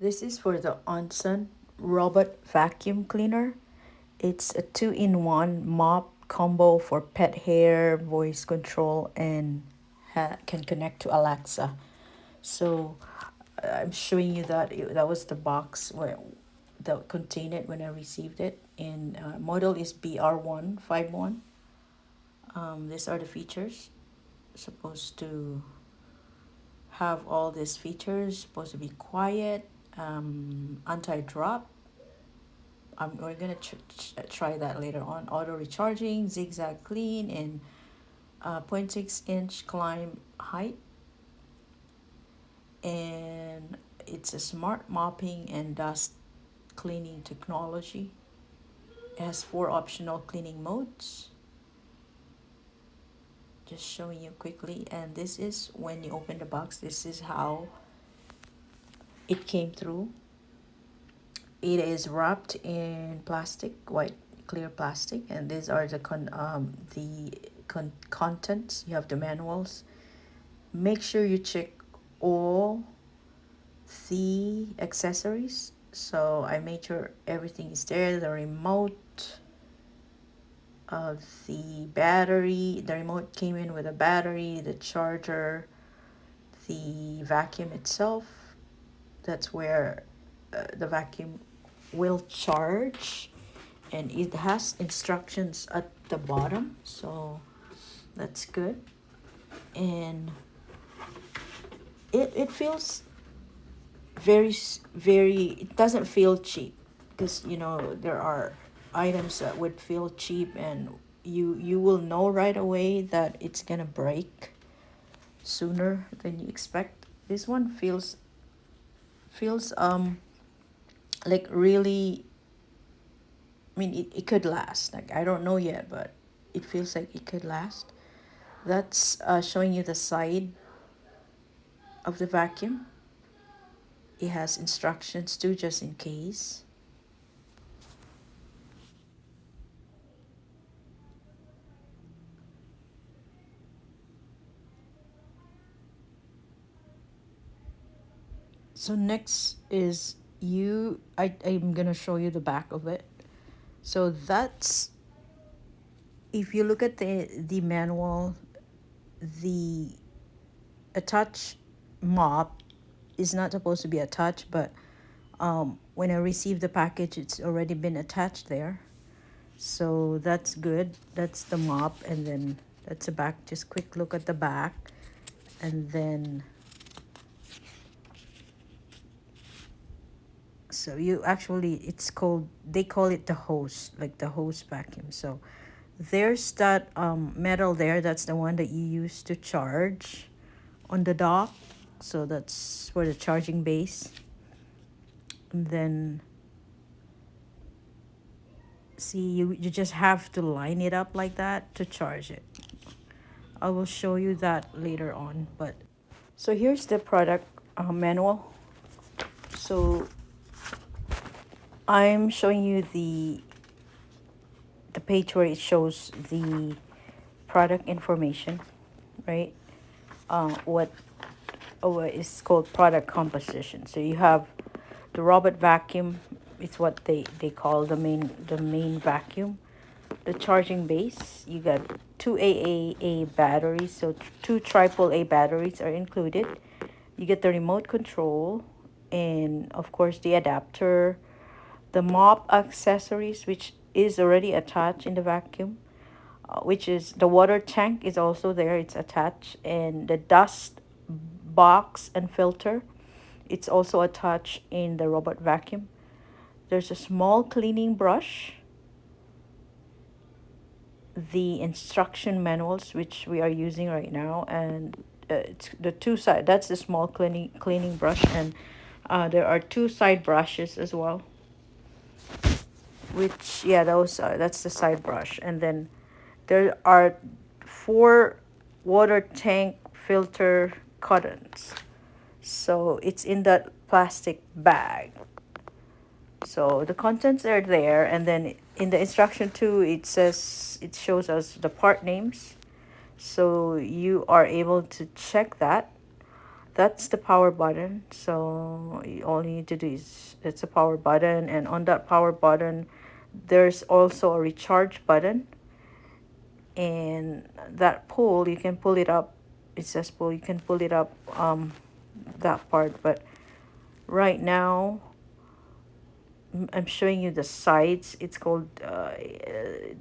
This is for the ONSON robot vacuum cleaner. It's a two-in-one mop combo for pet hair, voice control, and can connect to Alexa. So I'm showing you that that was the box that contained it when I received it. And model is BR151. These are the features. Supposed to have all these features. Supposed to be quiet, anti-drop. We're gonna try that later on. Auto recharging, zigzag clean, and 0.6-inch climb height. And it's a smart mopping and dust cleaning technology. It has 4 optional cleaning modes. Just showing you quickly. And this is when you open the box. This is how it came through. It is wrapped in plastic, white clear plastic, and these are the contents. You have the manuals. Make sure you check all the accessories. So I made sure everything is there. The remote, the battery. The remote came in with a battery, the charger, the vacuum itself. That's where the vacuum will charge, and it has instructions at the bottom, so that's good. And it feels very, it doesn't feel cheap, because there are items that would feel cheap, and you will know right away that it's gonna break sooner than you expect. This one feels like really, I mean, it could last. Like, I don't know yet, but it feels like it could last. That's showing you the side of the vacuum. It has instructions too, just in case. So next is I'm gonna show you the back of it. So that's, if you look at the manual, the attach mop is not supposed to be attached, but when I received the package, it's already been attached there. So that's good. That's the mop, and then that's the back. Just quick look at the back, and then so you actually, they call it the hose, like the hose vacuum. So there's that metal there. That's the one that you use to charge on the dock. So that's for the charging base. And then see, you just have to line it up like that to charge it. I will show you that later on. But so here's the product manual. So I'm showing you the page where it shows the product information, right? What is called product composition. So you have the robot vacuum. It's what they call the main vacuum. The charging base, you got two AAA batteries, so two AAA batteries are included. You get the remote control, and of course the adapter, the mop accessories, which is already attached in the vacuum, which is the water tank is also there, it's attached, and the dust box and filter, it's also attached in the robot vacuum. There's a small cleaning brush, the instruction manuals which we are using right now, and it's the two side, that's the small cleaning brush, and there are two side brushes as well, which, yeah, those are, that's the side brush. And then there are 4 water tank filter cottons, so it's in that plastic bag. So the contents are there, and then in the instruction too, it shows us the part names, so you are able to check that. That's the power button. So all you need to do is it's a power button, and on that power button there's also a recharge button, and that pull you can pull it up. It says pull, you can pull it up, that part. But right now I'm showing you the sides. It's called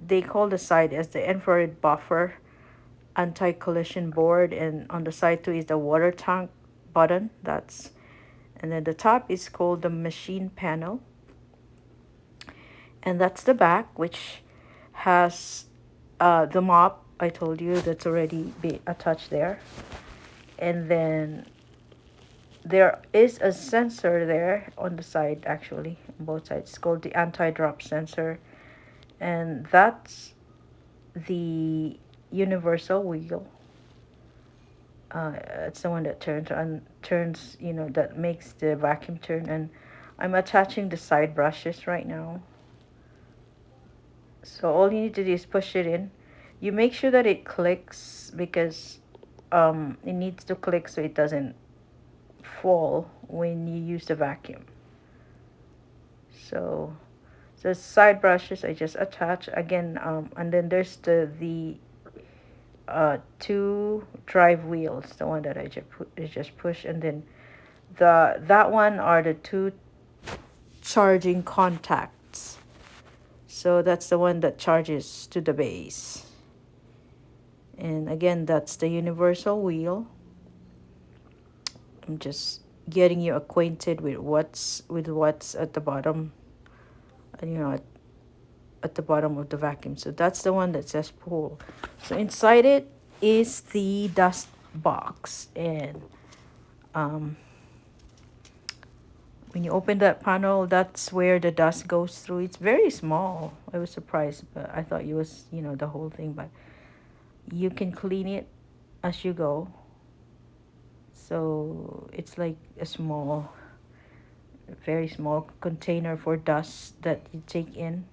they call the side as the infrared buffer, anti-collision board, and on the side too is the water tank button. That's, and then the top is called the machine panel, and that's the back, which has the mop I told you that's already be attached there. And then there is a sensor there on the side, actually on both sides. It's called the anti-drop sensor, and that's the universal wheel. It's the one that turns, that makes the vacuum turn. And I'm attaching the side brushes right now. So all you need to do is push it in. You make sure that it clicks, because it needs to click so it doesn't fall when you use the vacuum. So the side brushes I just attach again, and then there's the two drive wheels, the one that I just push, and then that one are the two charging contacts. So that's the one that charges to the base. And again, that's the universal wheel. I'm just getting you acquainted with what's at the bottom, at the bottom of the vacuum. So that's the one that says pull. So inside it is the dust box, and um, when you open that panel, that's where the dust goes through. It's very small. I was surprised, but I thought it was, the whole thing. But you can clean it as you go. So it's like a very small container for dust that you take in.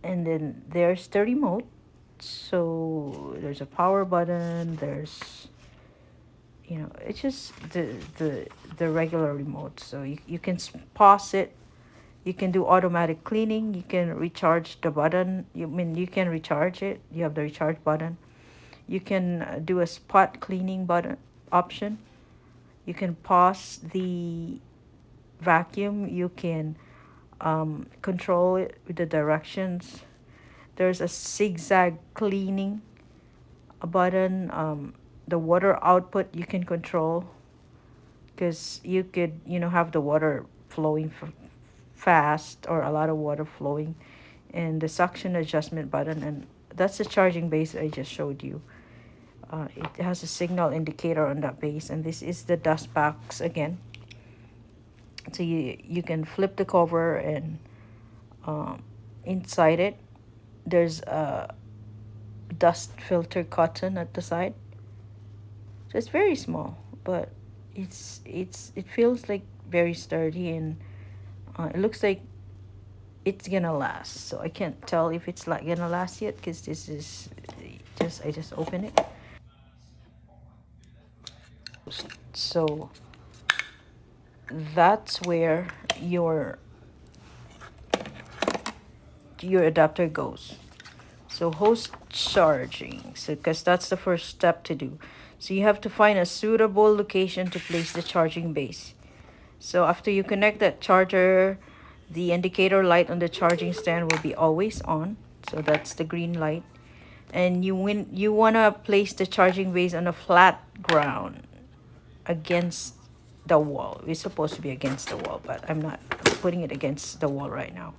And then there's the remote. So there's a power button. There's, it's just the regular remote. So you can pause it. You can do automatic cleaning. You can recharge the button. You can recharge it. You have the recharge button. You can do a spot cleaning button option. You can pause the vacuum. You can control it with the directions. There's a zigzag cleaning button. The water output you can control, because you could have the water flowing fast, or a lot of water flowing. And the suction adjustment button, and that's the charging base I just showed you. It has a signal indicator on that base, and this is the dust box again. So you can flip the cover, and inside it there's a dust filter cotton at the side. So it's very small, but it feels like very sturdy, and it looks like it's gonna last. So I can't tell if it's like gonna last yet, because this is I just open it. So that's where your adapter goes. So host charging, so because that's the first step to do. So you have to find a suitable location to place the charging base. So after you connect that charger, the indicator light on the charging stand will be always on. So that's the green light. And you wanna place the charging base on a flat ground against the wall. It's supposed to be against the wall, but I'm not putting it against the wall right now.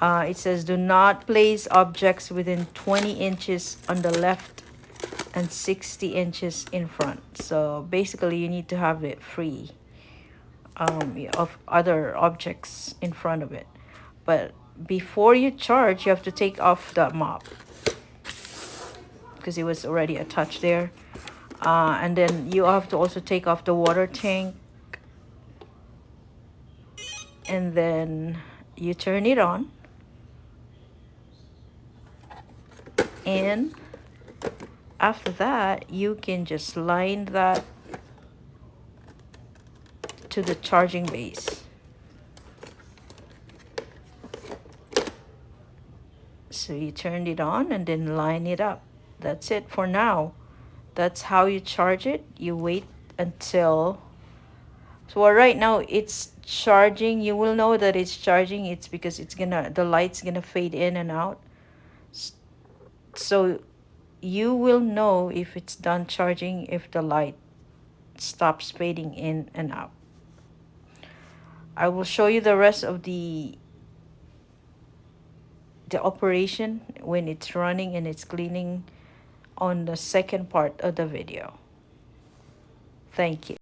It says do not place objects within 20 inches on the left and 60 inches in front. So basically you need to have it free of other objects in front of it. But before you charge, you have to take off the mop, because it was already attached there. And then you have to also take off the water tank, and then you turn it on, and After that, you can just line that to the charging base. So you turned it on and then line it up. That's it for now. That's how you charge it. You wait until, so right now it's charging. You will know that it's charging. It's because the light's gonna fade in and out. So you will know if it's done charging if the light stops fading in and out. I will show you the rest of the operation when it's running and it's cleaning on the second part of the video. Thank you.